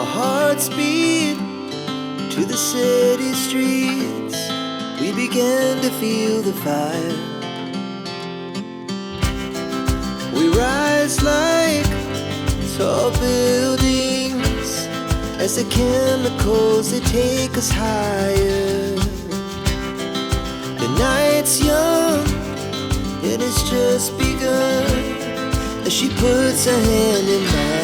Our hearts beat to the city streets. We began to feel the fire. We rise like tall buildings as the chemicals, they take us higher. The night's young, it has just begun as she puts her hand in mine.